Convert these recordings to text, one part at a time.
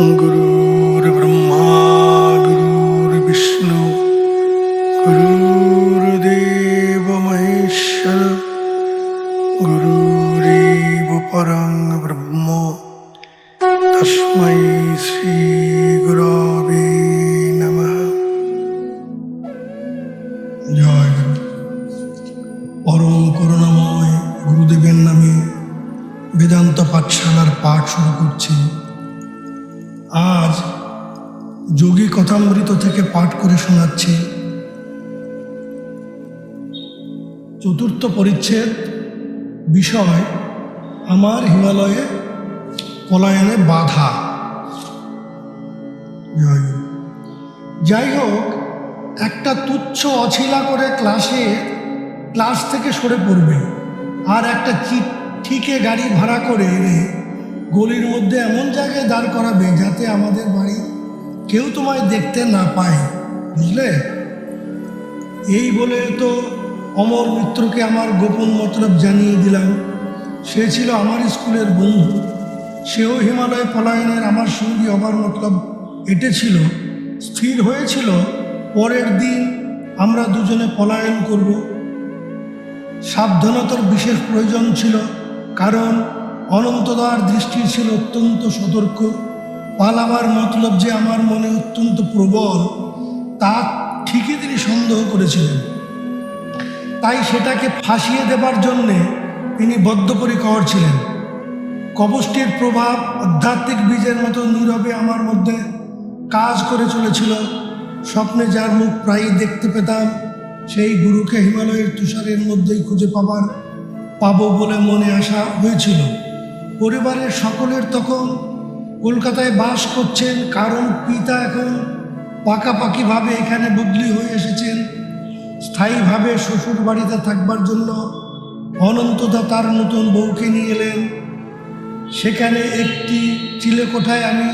गुरुर्ब्रह्मा गुरुर्विष्णु गुरुर्देव महेश्वर गुरुरेव परं ब्रह्म तस्मै श्री गुरवे नमः। জয় গুরু। পরম করুণাময় গুরুদেবের নামে বেদান্ত পাঠশালার পাঠ শুরু করছি। আজ যোগী কথামৃত থেকে পাঠ করে শোনাচ্ছি। চতুর্থ পরিচ্ছেদ, বিষয় আমার হিমালয়ে পলায়নে বাধা। যাই হোক, একটা তুচ্ছ অছিলা করে ক্লাস থেকে সরে পড়বে, আর একটা ঠিকে গাড়ি ভাড়া করে এনে গলির মধ্যে এমন জায়গায় দাঁড় করাবে যাতে আমাদের বাড়ি কেউ তোমায় দেখতে না পায়, বুঝলে? এই বলে তো অমর মিত্রকে আমার গোপন মতলব জানিয়ে দিলাম। সে ছিল আমার স্কুলের বন্ধু, সেও হিমালয় পলায়নের আমার সঙ্গী হবার মতলব এটেছিল। স্থির হয়েছিল পরের দিন আমরা দুজনে পলায়ন করব। সাবধানতার বিশেষ প্রয়োজন ছিল, কারণ অনন্তদার দৃষ্টি ছিল অত্যন্ত সতর্ক। পালাবার মতলব যে আমার মনে অত্যন্ত প্রবল, তা ঠিকই তিনি সন্দেহ করেছিলেন। তাই সেটাকে ফাঁসিয়ে দেবার জন্যে তিনি বদ্ধপরিকর ছিলেন। কবচটির প্রভাব আধ্যাত্মিক বীজের মতো নীরবে আমার মধ্যে কাজ করে চলেছিল। স্বপ্নে যার মুখ প্রায়ই দেখতে পেতাম, সেই গুরুকে হিমালয়ের তুষারের মধ্যেই খুঁজে পাবো বলে মনে আসা হয়েছিল। পরিবারের সকলের তখন কলকাতায় বাস করছেন, কারণ পিতা এখন পাকাপাকিভাবে এখানে বদলি হয়ে এসেছেন। স্থায়ীভাবে শ্বশুর বাড়িতে থাকবার জন্য অনন্তদা তার নতুন বউকে নিয়ে এলেন। সেখানে একটি চিলেকোঠায় আমি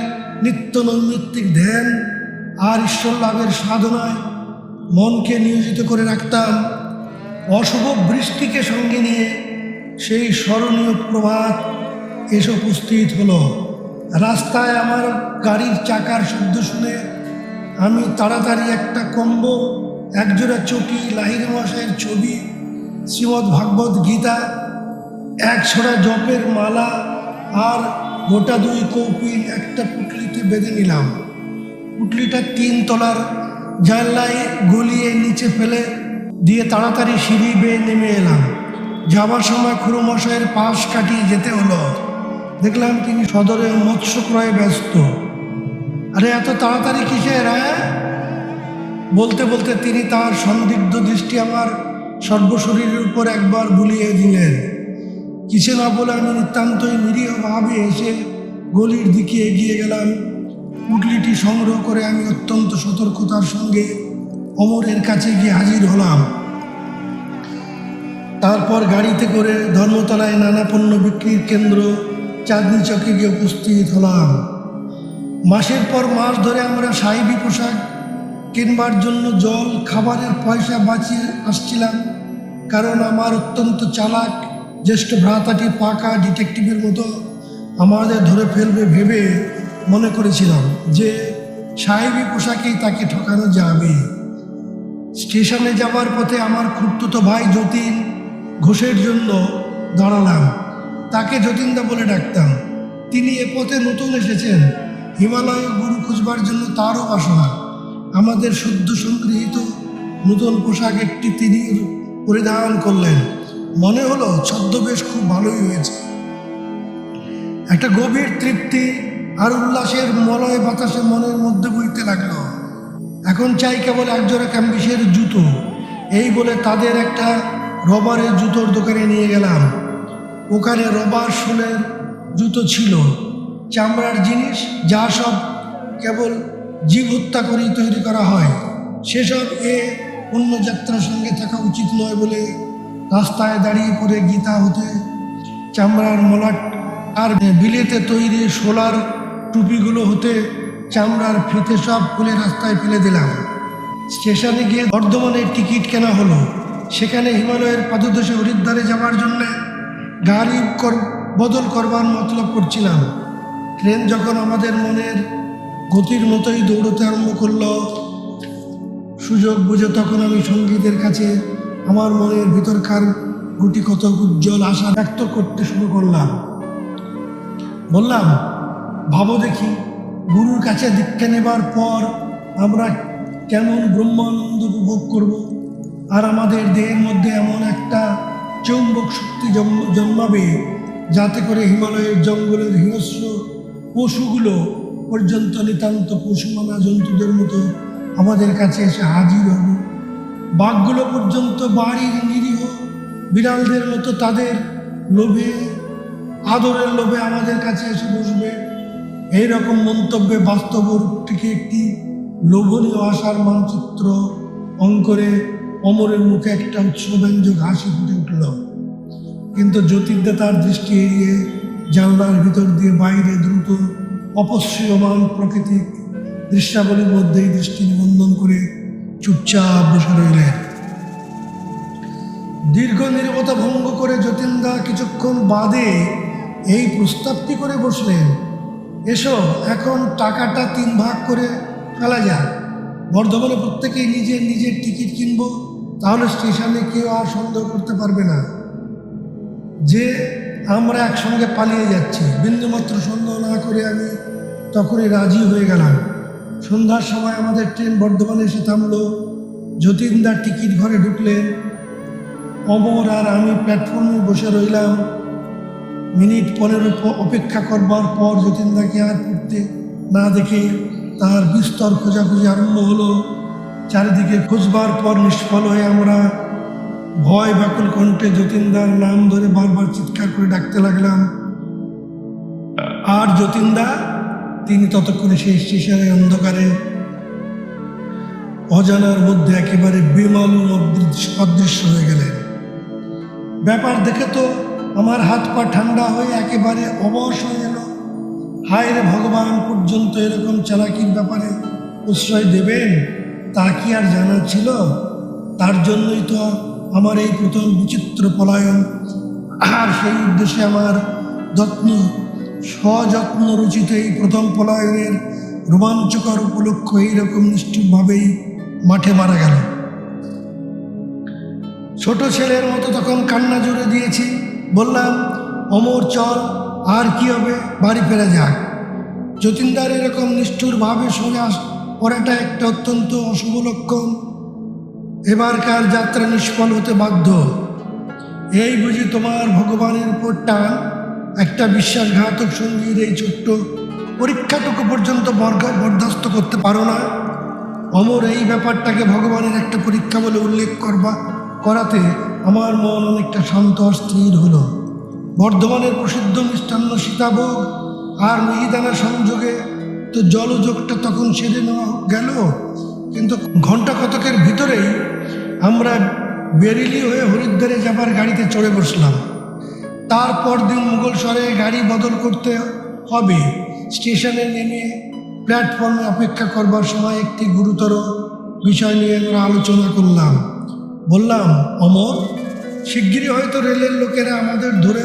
নিত্য নৈমিত্তিক ধ্যান আর ঈশ্বর লাভের সাধনায় মনকে নিয়োজিত করে রাখতাম। অশুভ বৃষ্টিকে সঙ্গে নিয়ে সেই স্মরণীয় প্রভাত এসে উপস্থিত হলো। রাস্তায় আমার গাড়ির চাকার শব্দ শুনে আমি তাড়াতাড়ি একটা কম্বল, একজোড়া চটি, লাহিড়ী মশাইয়ের ছবি, শ্রীমদ্ ভাগবত গীতা, এক ছড়া জপের মালা আর গোটা 2 কৌপিন একটা পুটলিতে বেঁধে নিলাম। পুটলিটা 3 তলার জানলায় গলিয়ে নিচে ফেলে দিয়ে তাড়াতাড়ি সিঁড়ি বেয়ে নেমে এলাম। যাবার সময় খুড়ো মশাইয়ের পাশ কাটিয়ে যেতে হলো। দেখলাম তিনি সদরে মৎস্য ক্রয়ে ব্যস্ত। আরে এত তাড়াতাড়ি কিসের? বলতে বলতে তিনি তার সন্দিগ্ধ দৃষ্টি আমার সর্বশরীরের উপর একবার বুলিয়ে দিলেন। কিছু না বলে আমি নিতান্তই নিরীহভাবে এসে গলির দিকে এগিয়ে গেলাম। পুটলিটি সংগ্রহ করে আমি অত্যন্ত সতর্কতার সঙ্গে অমরের কাছে গিয়ে হাজির হলাম। তারপর গাড়িতে করে ধর্মতলায় নানা পণ্য বিক্রির কেন্দ্র চাঁদনি চকে গিয়ে উপস্থিত হলাম। মাসের পর মাস ধরে আমরা সাহেবি পোশাক কিনবার জন্য জল, খাবারের পয়সা বাঁচিয়ে আসছিলাম, কারণ আমার অত্যন্ত চালাক জ্যেষ্ঠ ভ্রাতাটি পাকা ডিটেকটিভের মতো আমাদের ধরে ফেলবে ভেবে মনে করেছিলাম যে সাহেবি পোশাকেই তাকে ঠকানো যাবে। স্টেশনে যাবার পথে আমার খুড়তুতো ভাই যতীন ঘোষের জন্য দাঁড়ালাম। তাকে যতীনদা বলে ডাকতাম। তিনি এ পথে নতুন এসেছেন। হিমালয়ে গুরু খুঁজবার জন্য তারও বাসনা। আমাদের সদ্য সংগৃহীত নতুন পোশাক একটি তিনি পরিধান করলেন। মনে হলো ছদ্মবেশ খুব ভালোই হয়েছে। একটা গভীর তৃপ্তি আর উল্লাসের মলয় বাতাসে মনের মধ্যে বইতে লাগলো। এখন চাই কেবল একজোড়া ক্যাম্বিসের জুতো। এই বলে তাদের একটা রবারের জুতোর দোকানে নিয়ে গেলাম। ওখানে রবার সোলের জুতো ছিল, চামড়ার জিনিস, যা সব কেবল জীব হত্যা করেই তৈরি করা হয়। সেসব অন্য যাত্রার সঙ্গে থাকা উচিত নয় বলে রাস্তায় দাঁড়িয়ে পড়ে গীতা হতে চামড়ার মলাট আর বিলেতে তৈরি সোলার টুপিগুলো হতে চামড়ার ফিতে সব খুলে রাস্তায় ফেলে দিলাম। স্টেশনে গিয়ে বর্ধমানের টিকিট কেনা হলো। সেখানে হিমালয়ের পাদদেশে হরিদ্বারে যাওয়ার জন্যে গাড়ি বদল করবার মতলব করছিলাম। ট্রেন যখন আমাদের মনের গতির মতোই দৌড়তে আরম্ভ করলো, সুযোগ বুঝে তখন আমি সঙ্গীতের কাছে আমার মনের ভিতরকার গুটি কত উজ্জ্বল আশা ব্যক্ত করতে শুরু করলাম। বললাম, ভাবো দেখি, গুরুর কাছে দীক্ষা নেবার পর আমরা কেমন ব্রহ্মানন্দ উপভোগ করব, আর আমাদের দেহের মধ্যে এমন একটা চৌম্বক শক্তি জন্মাবে যাতে করে হিমালয়ের জঙ্গলের হিংস্র পশুগুলো পর্যন্ত নিতান্ত পশুমানা জন্তুদের মতো আমাদের কাছে এসে হাজির হবে। বাঘগুলো পর্যন্ত বাড়ির নিরীহ বিড়ালদের মতো তাদের লোভে, আদরের লোভে আমাদের কাছে এসে বসবে। এইরকম মন্তব্যে বাস্তব রূপটিকে একটি লোভনীয় আশার মানচিত্র অঙ্করে অমরের মুখে একটা উৎসব্যঞ্জক হাসি ফুটে উঠল। কিন্তু জ্যোতির্দা তার দৃষ্টি এড়িয়ে জানলার ভিতর দিয়ে বাইরে দ্রুত অপসৃয়মান প্রাকৃতিক দৃশ্যাবলীর মধ্যেই দৃষ্টি নিবন্ধন করে চুপচাপ বসে রইলেন। দীর্ঘ নীরবতা ভঙ্গ করে যতীনদা কিছুক্ষণ বাদে এই প্রস্তাবটি করে বসলেন, এসো এখন টাকাটা 3 ভাগ করে ফেলা যাক। বর্ধমানে প্রত্যেকেই নিজের নিজের টিকিট কিনব, তাহলে স্টেশনে কেউ আর সন্দেহ করতে পারবে না যে আমরা একসঙ্গে পালিয়ে যাচ্ছি। বিন্দুমাত্র সন্দেহ না করে আমি তখনই রাজি হয়ে গেলাম। সন্ধ্যার সময় আমাদের ট্রেন বর্ধমানে এসে থামলো। যতীনদার টিকিট ঘরে ঢুকলেন, অমর আর আমি প্ল্যাটফর্মে বসে রইলাম। মিনিট 15 অপেক্ষা করবার পর যতীনদাকে আর পড়তে না দেখে তার বিস্তর খোঁজাখুঁজি আরম্ভ হলো। চারিদিকে খুঁজবার পর নিষ্ফল হয়ে আমরা ভয় ব্যাকুল কণ্ঠে যতীনদার নাম ধরে বারবার চিৎকার করে ডাকতে লাগলাম। আর যতীনদা তিনি ততক্ষণে সেই স্টেশনের অন্ধকারে অজানার মধ্যে একেবারে বেমালুম অদৃশ্য হয়ে গেলেন। ব্যাপার দেখে তো আমার হাত পা ঠান্ডা হয়ে একেবারে অবশ হয়ে গেল। হায় রে ভগবান, পর্যন্ত এরকম চালাকির ব্যাপারে প্রশ্রয় দেবেন তা কি আর জানা ছিল? তার জন্যই তো আমার এই প্রথম বিচিত্র পলায়ন। আর সেই উদ্দেশ্যে আমার সযত্ন রচিত এই প্রথম পলায়নের রোমাঞ্চকর উপলক্ষ এইরকম নিষ্ঠুরভাবেই মাঠে মারা গেল। ছোট ছেলের মতো তখন কান্না জুড়ে দিয়েছি। বললাম, অমর চল, আর কি হবে, বাড়ি ফেরা যাক। যতীনদার এরকম নিষ্ঠুরভাবে সরে পড়াটা একটা অত্যন্ত অশুভ লক্ষণ। এবারকার যাত্রা নিষ্ফল হতে বাধ্য। এই বুঝি তোমার ভগবানের উপর টান? একটা বিশ্বাসঘাতক সঙ্গীর এই ছোট্ট পরীক্ষাটুকু পর্যন্ত বরদাস্ত করতে পারো না? অমর এই ব্যাপারটাকে ভগবানের একটা পরীক্ষা বলে উল্লেখ করাতে আমার মন অনেকটা শান্ত আর স্থির হলো। বর্ধমানের প্রসিদ্ধ মিষ্টান্ন সীতাভোগ আর মিহিদানা সংযোগে তো জলযোগটা তখন সেরে নেওয়া গেল। কিন্তু ঘন্টা কতকের ভিতরেই আমরা বেরিলি হয়ে হরিদ্বারে যাবার গাড়িতে চড়ে বসলাম। তারপর দিন মুঘলসরে গাড়ি বদল করতে হবে। স্টেশনে নেমে প্ল্যাটফর্মে অপেক্ষা করবার সময় একটি গুরুতর বিষয় নিয়ে আমরা আলোচনা করলাম। বললাম, অমর, শিগগিরই হয়তো রেলের লোকেরা আমাদের ধরে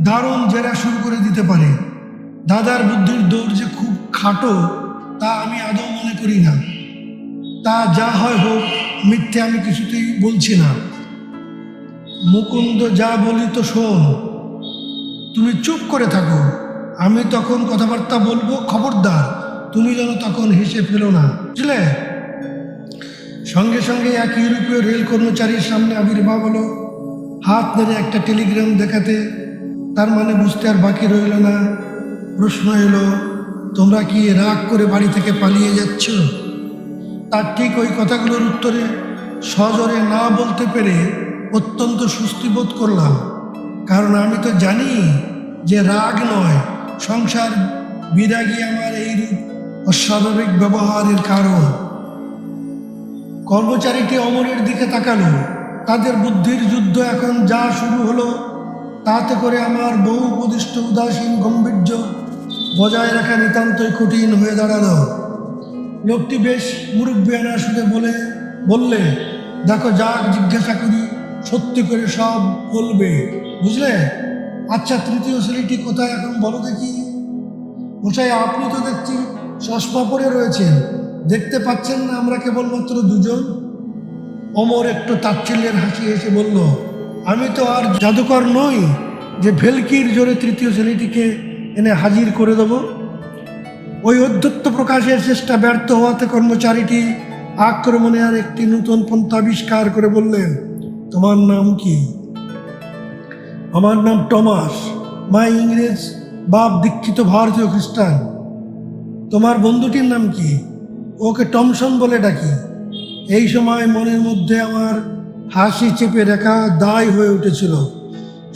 দারুণ জেরা শুরু করে দিতে পারে। দাদার বুদ্ধির দৌড় যে খুব খাটো তা আমি আদৌ মনে করি না। তা যা হয় হোক, মিথ্যে আমি কিছুতেই বলছি না। মুকুন্দ, যা বলি তো শোন, তুমি চুপ করে থাকো। আমি তখন কথাবার্তা বলবো, খবরদার তুমি যেন তখন হেসে ফেলো না, বুঝলে? সঙ্গে সঙ্গে এক ইউরোপীয় রেল কর্মচারীর সামনে আবির্ভাব হলো। হাত নেড়ে একটা টেলিগ্রাম দেখাতে তার মানে বুঝতে আর বাকি রইল না। প্রশ্ন এলো, তোমরা কি রাগ করে বাড়ি থেকে পালিয়ে যাচ্ছ? তার ঠিক ওই কথাগুলোর উত্তরে সজোরে না বলতে পেরে অত্যন্ত সুস্থি বোধ করলাম। কারণ আমি তো জানি যে রাগ নয়, সংসার বিরাগী আমার এইরূপ অস্বাভাবিক ব্যবহারের কারণ। কর্মচারীটি অমরের দিকে তাকালো। তাদের বুদ্ধির যুদ্ধ এখন যা শুরু হলো তাতে করে আমার বহু উপদিষ্ট উদাসীন গাম্ভীর্য বজায় রাখা নিতান্তই কঠিন হয়ে দাঁড়ালো। লোকটি বেশ মুরব্বিয়ানা সুরে বললে, দেখো, যাক জিজ্ঞাসা করি সত্যি করে সব বলবে, বুঝলে? আচ্ছা, তৃতীয় ছেলেটি কোথায় এখন বলো দেখি? মশাই, আপনি তো দেখছি চশমা পরে রয়েছেন, দেখতে পাচ্ছেন না আমরা কেবলমাত্র দুজন? অমর একটু তাচ্ছিল্যের হাসি হেসে বলল, আমি তো আর জাদুকর নই যে ভেলকির জোরে তৃতীয় ছেলেটিকে এনে হাজির করে দেব। ওই অধ্যত্ত প্রকাশের চেষ্টা ব্যর্থ হওয়াতে কর্মচারীটি আক্রমণে আর একটি নতুন পন্থা আবিষ্কার করে বললেন, তোমার নাম কি? আমার নাম টমাস, মা ইংরেজ, বাপ দীক্ষিত ভারতীয় খ্রিস্টান। তোমার বন্ধুটির নাম কি? ওকে টমসন বলে ডাকি। এই সময় মনের মধ্যে আমার হাসি চেপে রাখা দায় হয়ে উঠেছিল।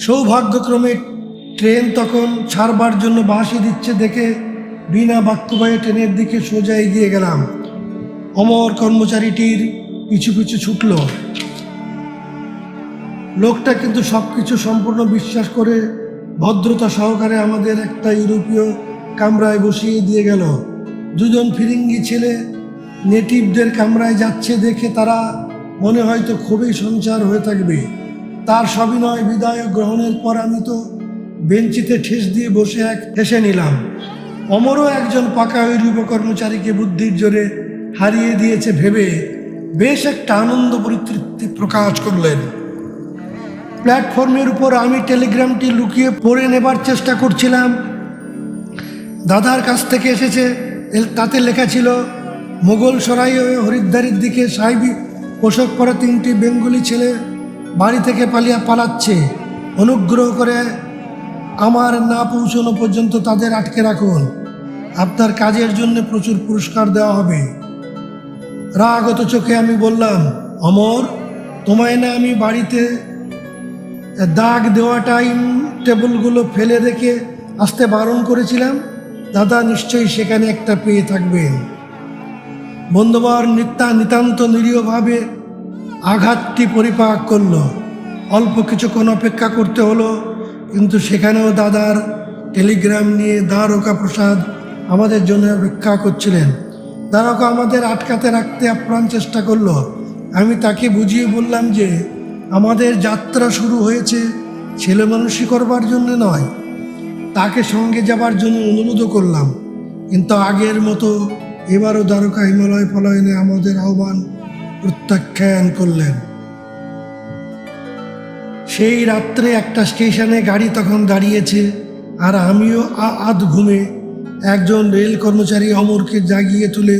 সৌভাগ্যক্রমে ট্রেন তখন ছাড়বার জন্য বাঁশি দিচ্ছে দেখে বিনা বাক্যবায়ে ট্রেনের দিকে সোজা এগিয়ে গেলাম। অমর কর্মচারীটির পিছু পিছু ছুটল। লোকটা কিন্তু সব কিছু সম্পূর্ণ বিশ্বাস করে ভদ্রতা সহকারে আমাদের একটা ইউরোপীয় কামরায় বসিয়ে দিয়ে গেল। দুজন ফিরিঙ্গি ছেলে নেটিভদের কামরায় যাচ্ছে দেখে তারা মনে হয়তো খুবই সঞ্চার হয়ে থাকবে। তার সবিনয় বিদায় গ্রহণের পর আমি তো বেঞ্চিতে ঠেস দিয়ে বসে হেসে নিলাম। অমরও একজন পাকা ইউরোপীয় কর্মচারীকে বুদ্ধির জোরে হারিয়ে দিয়েছে ভেবে বেশ একটা আনন্দ পরিতৃপ্তি প্রকাশ করলেন। প্ল্যাটফর্মের উপর আমি টেলিগ্রামটি লুকিয়ে পড়ে নেবার চেষ্টা করছিলাম। দাদার কাছ থেকে এসেছে, তাতে লেখা ছিল, মোগল সরাই ও হরিদ্বারের দিকে সাহেবি পোশাক পরা 3টি বেঙ্গলি ছেলে বাড়ি থেকে পালাচ্ছে। অনুগ্রহ করে আমার না পৌঁছানো পর্যন্ত তাদের আটকে রাখুন। আপনার কাজের জন্য প্রচুর পুরস্কার দেওয়া হবে। রাগত চোখে আমি বললাম, অমর, তোমায় না আমি বাড়িতে দাগ দেওয়া টাইম টেবিলগুলো ফেলে রেখে আসতে বারণ করেছিলাম? দাদা নিশ্চয়ই সেখানে একটা পেয়ে থাকবেন। বন্ধুবর নিতান্ত নিরীহভাবে আঘাতটি পরিপাক করল। অল্প কিছুক্ষণ অপেক্ষা করতে হলো, কিন্তু সেখানেও দাদার টেলিগ্রাম নিয়ে দ্বারকা প্রসাদ আমাদের জন্য অপেক্ষা করছিলেন। দ্বারকা আমাদের আটকাতে রাখতে আপ্রাণ চেষ্টা করলো। আমি তাকে বুঝিয়ে বললাম যে আমাদের যাত্রা শুরু হয়েছে ছেলে মানুষই করবার জন্য নয়। তাকে সঙ্গে যাবার জন্য অনুরোধও করলাম, কিন্তু আগের মতো এবারও দ্বারকা হিমালয় পলায়নে আমাদের আহ্বান প্রত্যাখ্যান করলেন। সেই রাত্রে একটা স্টেশনে গাড়ি তখন দাঁড়িয়েছে, আর আমিও আধ ঘুমে একজন রেল কর্মচারী অমরকে জাগিয়ে তুলে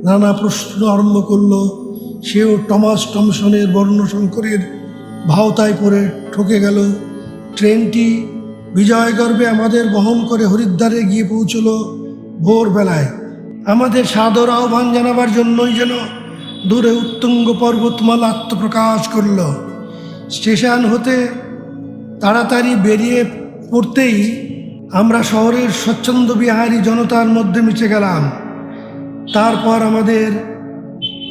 নানা প্রশ্ন আরম্ভ করলো। সেও টমাস টমসনের বর্ণশঙ্করের ভাওতায় পড়ে ঠকে গেল। ট্রেনটি বিজয়গর্বে আমাদের বহন করে হরিদ্বারে গিয়ে পৌঁছল ভোরবেলায়। আমাদের সাদর আহ্বান জানাবার জন্যই যেন দূরে উত্তুঙ্গ পর্বতমালা আত্মপ্রকাশ করল। স্টেশন হতে তাড়াতাড়ি বেরিয়ে পড়তেই আমরা শহরের স্বচ্ছন্দ বিহারী জনতার মধ্যে মিশে গেলাম। তারপর আমাদের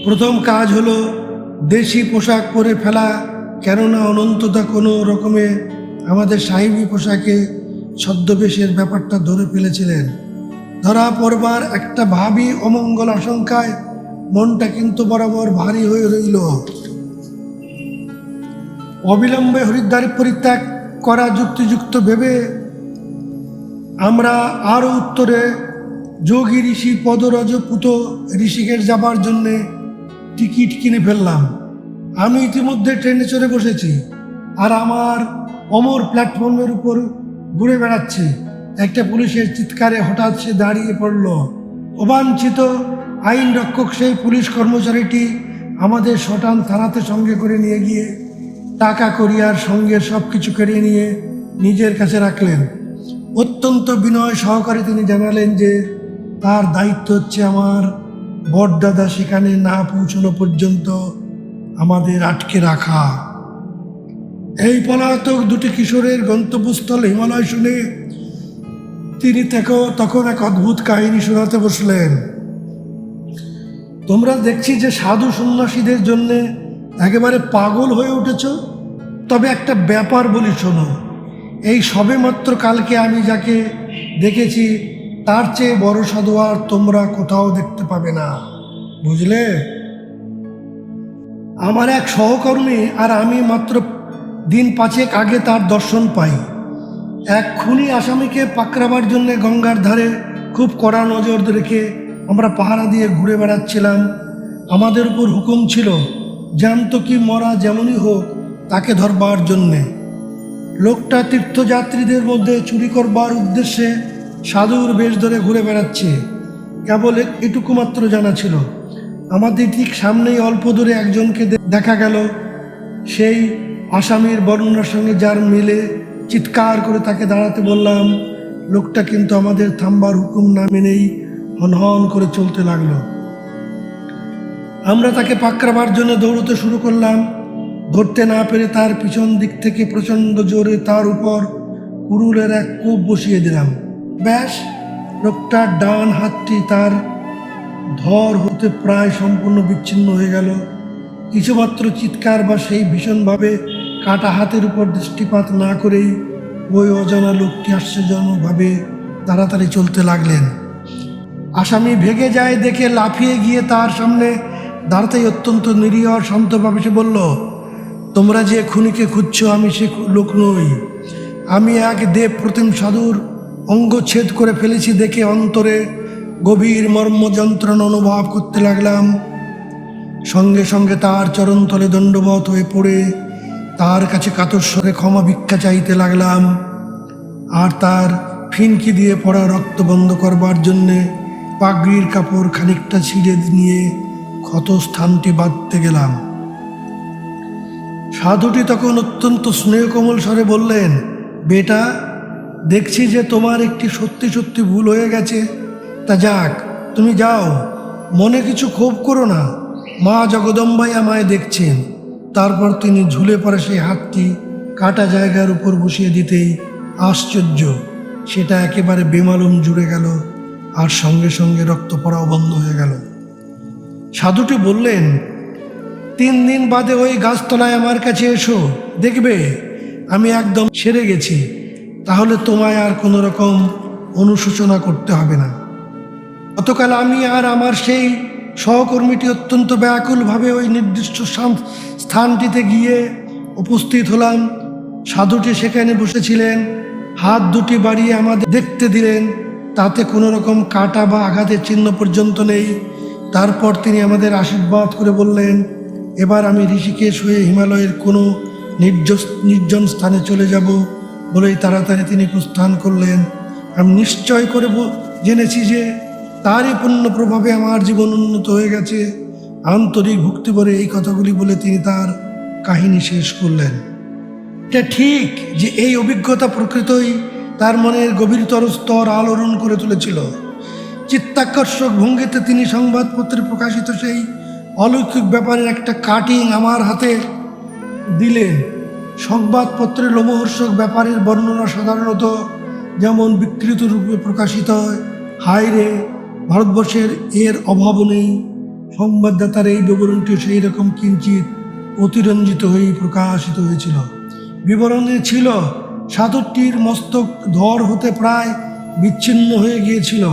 প্রথম কাজ হলো দেশি পোশাক পরে ফেলা, কেননা অনন্তদা কোনো রকমে আমাদের সাহেবী পোশাকে ছদ্মবেশের ব্যাপারটা ধরে ফেলেছিলেন। ধরা পড়বার একটা ভাবী অমঙ্গল আশঙ্কায় মনটা কিন্তু বরাবর ভারী হয়ে রইল। অবিলম্বে হরিদ্বার পরিত্যাগ করা যুক্তিযুক্ত ভেবে আমরা আরও উত্তরে যোগী ঋষি পদরজপুত ঋষিকেশ যাবার জন্যে টিকিট কিনে ফেললাম। আমি ইতিমধ্যে ট্রেনে চড়ে বসেছি, আর আমার অমর প্ল্যাটফর্মের উপর ঘুরে বেড়াচ্ছে। একটা পুলিশের চিৎকারে হঠাৎ সে দাঁড়িয়ে পড়ল। অবাঞ্ছিত আইন রক্ষক সেই পুলিশ কর্মচারীটি আমাদের শটান থানাতে সঙ্গে করে নিয়ে গিয়ে টাকা করিয়ার সঙ্গে সব কিছু কেড়ে নিয়ে নিজের কাছে রাখলেন। অত্যন্ত বিনয় সহকারে তিনি জানালেন যে তার দায়িত্ব হচ্ছে আমার বড়দাদা সেখানে না পৌঁছানো পর্যন্ত আমাদের আটকে রাখা। এই পলাতক দুটি কিশোরের গন্তব্যস্থল হিমালয় শুনে তিনি তখন এক অদ্ভুত কাহিনী শোনাতে বসলেন। তোমরা দেখছি যে সাধু সন্ন্যাসীদের জন্যে একেবারে পাগল হয়ে উঠেছ। তবে একটা ব্যাপার বলি শোনো, এই সবে মাত্র কালকে আমি যাকে দেখেছি তার চেয়ে বড় সাধু আর তোমরা কোথাও দেখতে পাবে না, বুঝলে? আমার এক সহকর্মী আর আমি মাত্র দিন 5 আগে তার দর্শন পাই। এক খুনি আসামিকে পাকড়াবার জন্য গঙ্গার ধারে খুব কড়া নজর রেখে আমরা পাহারা দিয়ে ঘুরে বেড়াচ্ছিলাম। আমাদের উপর হুকুম ছিল জ্যান্ত কি মরা যেমনই হোক তাকে ধরবার জন্যে। লোকটা তীর্থযাত্রীদের মধ্যে চুরি করবার উদ্দেশ্যে সাধুর বেশ ধরে ঘুরে বেড়াচ্ছে, কেবল এটুকু মাত্র জানা ছিল। আমাদের ঠিক সামনেই অল্প দূরে একজনকে দেখা গেল। সেই আসামির বর্ণনার সঙ্গে যার মিলে চিৎকার করে তাকে দাঁড়াতে বললাম। লোকটা কিন্তু আমাদের থামবার হুকুম না মেনেই হনহন করে চলতে লাগলো। আমরা তাকে পাকড়াবার জন্য দৌড়তে শুরু করলাম। ধরতে না পেরে তার পিছন দিক থেকে প্রচণ্ড জোরে তার উপর কুরুলের এক কোপ বসিয়ে দিলাম। ব্যাস, লোকটার ডান হাতটি তার ধর হতে প্রায় সম্পূর্ণ বিচ্ছিন্ন হয়ে গেল। কিছুমাত্র চিৎকার বা সেই ভীষণভাবে কাটা হাতের উপর দৃষ্টিপাত না করেই ওই অজানা লোকটি আশ্চর্যজনকভাবে তাড়াতাড়ি চলতে লাগলেন। আসামি ভেগে যায় দেখে লাফিয়ে গিয়ে তার সামনে দাঁড়াতেই অত্যন্ত নিরীহ আর শান্তভাবে সে বলল, তোমরা যে খুনিকে খুঁজছো আমি সে লোক নই। আমি এক দেব প্রতিম সাধুর অঙ্গচ্ছেদ করে ফেলেছি দেখে অন্তরে গভীর মর্ম যন্ত্রণা অনুভব করতে লাগলাম। সঙ্গে সঙ্গে তার চরণতলে দণ্ডবত হয়ে পড়ে তার কাছে কাতর স্বরে ক্ষমা ভিক্ষা চাইতে লাগলাম। আর তার ফিনকি দিয়ে পড়া রক্ত বন্ধ করবার জন্যে পাগড়ির কাপড় খানিকটা ছিঁড়ে নিয়ে ক্ষত স্থানটি বাঁধতে গেলাম। সাধুটি তখন অত্যন্ত স্নেহকোমল স্বরে বললেন, বেটা, দেখছি যে তোমার একটি সত্যি সত্যি ভুল হয়ে গেছে। তা যাক, তুমি যাও, মনে কিছু ক্ষোভ করো না। মা জগদম্বাই আমায় দেখছেন। তারপর তিনি ঝুলে পড়ে সেই হাতটি কাটা জায়গার উপর বসিয়ে দিতেই আশ্চর্য, সেটা একেবারে বেমালুম জুড়ে গেল আর সঙ্গে সঙ্গে রক্ত পড়াও বন্ধ হয়ে গেল। সাধুটি বললেন, 3 দিন বাদে ওই গাছতলায় আমার কাছে এসো, দেখবে আমি একদম সেরে গেছি। তাহলে তোমায় আর কোনো রকম অনুশোচনা করতে হবে না। গতকাল আমি আর আমার সেই সহকর্মীটি অত্যন্ত ব্যাকুলভাবে ওই নির্দিষ্ট স্থানটিতে গিয়ে উপস্থিত হলাম। সাধুটি সেখানে বসেছিলেন, হাত দুটি বাড়িয়ে আমাদের দেখতে দিলেন। তাতে কোনো রকম কাটা বা আঘাতের চিহ্ন পর্যন্ত নেই। তারপর তিনি আমাদের আশীর্বাদ করে বললেন, এবার আমি ঋষিকেশ হয়ে হিমালয়ের কোনো নির্জন স্থানে চলে যাব বলেই তাড়াতাড়ি তিনি প্রস্থান করলেন। আমি নিশ্চয় করে জেনেছি যে তারই পুণ্য প্রভাবে আমার জীবন উন্নত হয়ে গেছে। আন্তরিক ভক্তি ভরে এই কথাগুলি বলে তিনি তার কাহিনী শেষ করলেন। এটা ঠিক যে এই অভিজ্ঞতা প্রকৃতই তার মনের গভীরতর স্তর আলোড়ন করে তুলেছিল। চিত্তাকর্ষক ভঙ্গিতে তিনি সংবাদপত্রে প্রকাশিত সেই অলৌকিক ব্যাপারের একটা কাটিং আমার হাতে দিলেন। সংবাদপত্রে লোমহর্ষক ব্যাপারের বর্ণনা সাধারণত যেমন বিকৃত রূপে প্রকাশিত হয়, হায় রে, ভারতবর্ষের এর অভাব নেই। সংবাদদাতার এই বিবরণটি সেই রকম কিঞ্চিত অতিরঞ্জিত হয়েই প্রকাশিত হয়েছিল। বিবরণে ছিল সাধুটির মস্তক ধর হতে প্রায় বিচ্ছিন্ন হয়ে গিয়েছিল।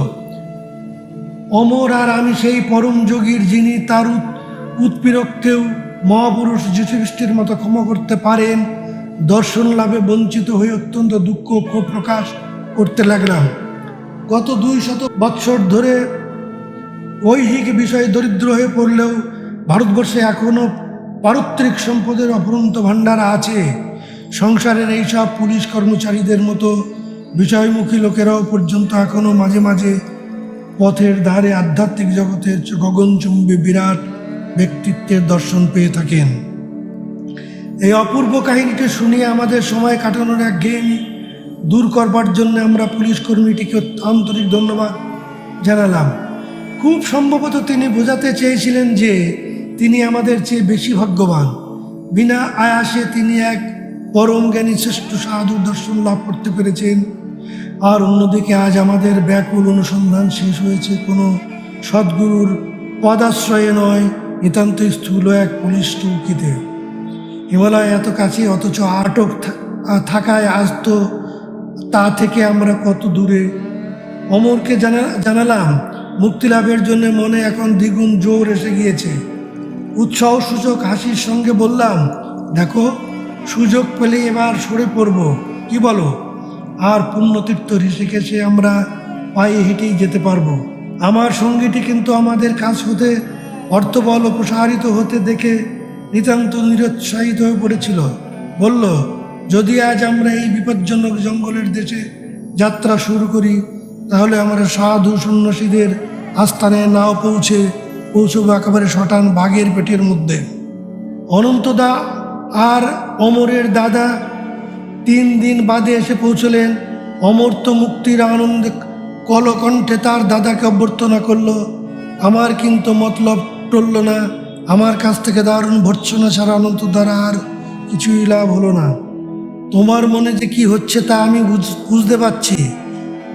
অমর আর আমি সেই পরম যোগীর, যিনি তার উৎপীড়ককেও মহাপুরুষ যীশুখ্রিস্টের মতো ক্ষমা করতে পারেন, দর্শন লাভে বঞ্চিত হয়ে অত্যন্ত দুঃখ ক্ষোভ প্রকাশ করতে লাগলাম। গত 200 বৎসর ধরে ঐহিক বিষয়ে দরিদ্র হয়ে পড়লেও ভারতবর্ষে এখনও পারত্রিক সম্পদের অফুরন্ত ভাণ্ডার আছে। সংসারের এইসব পুলিশ কর্মচারীদের মতো বিষয়মুখী লোকেরাও পর্যন্ত এখনও মাঝে মাঝে পথের ধারে আধ্যাত্মিক জগতের গগনচুম্বী বিরাট ব্যক্তিত্বের দর্শন পেয়ে থাকেন। এই অপূর্ব কাহিনীটি শুনিয়ে আমাদের সময় কাটানোর এক ঘেয়েমি দূর করবার জন্য আমরা পুলিশ কর্মীটিকে আন্তরিক ধন্যবাদ জানালাম। খুব সম্ভবত তিনি বোঝাতে চেয়েছিলেন যে তিনি আমাদের চেয়ে বেশি ভাগ্যবান। বিনা আয়াসে তিনি এক পরম জ্ঞানী শ্রেষ্ঠ সাধুর দর্শন লাভ করতে পেরেছেন। আর অন্যদিকে আজ আমাদের ব্যাকুল অনুসন্ধান শেষ হয়েছে কোনো সদ্গুরুর পদাশ্রয়ে নয়, নিতান্ত স্থূল এক পুলিশ চৌকিতে। হিমালয় এত কাছে, অথচ আটক থাকায় আজ তো তা থেকে আমরা কত দূরে। অমরকে জানালাম মুক্তিলাভের জন্য মনে এখন দ্বিগুণ জোর এসে গিয়েছে। উৎসাহসূচক হাসির সঙ্গে বললাম, দেখো, সুযোগ পেলে এবার সরে পড়ব, কি বলো? আর পুণ্যতীর্থ ঋষিকেশে আমরা পায়ে হেঁটেই যেতে পারবো। আমার সঙ্গীটি কিন্তু আমাদের কাজ হতে অর্থবল প্রসারিত হতে দেখে নিতান্ত নিরুৎসাহিত হয়ে পড়েছিল। বলল, যদি আজ আমরা এই বিপজ্জনক জঙ্গলের দেশে যাত্রা শুরু করি, তাহলে আমরা সাধু সন্ন্যাসীদের আস্থানে নাও পৌঁছবো একেবারে শটান বাঘের পেটের মধ্যে। অনন্তদা আর অমরের দাদা 3 দিন বাদে এসে পৌঁছলেন। অমর্ত্য মুক্তির আনন্দে কলকণ্ঠে তার দাদাকে অভ্যর্থনা করলো। আমার কিন্তু মতলব টলল না। আমার কাছ থেকে দারুণ ভর্ৎসনা ছাড়া অনন্ত দ্বারা আর কিছুই লাভ হলো না। তোমার মনে যে কি হচ্ছে তা আমি বুঝতে পারছি,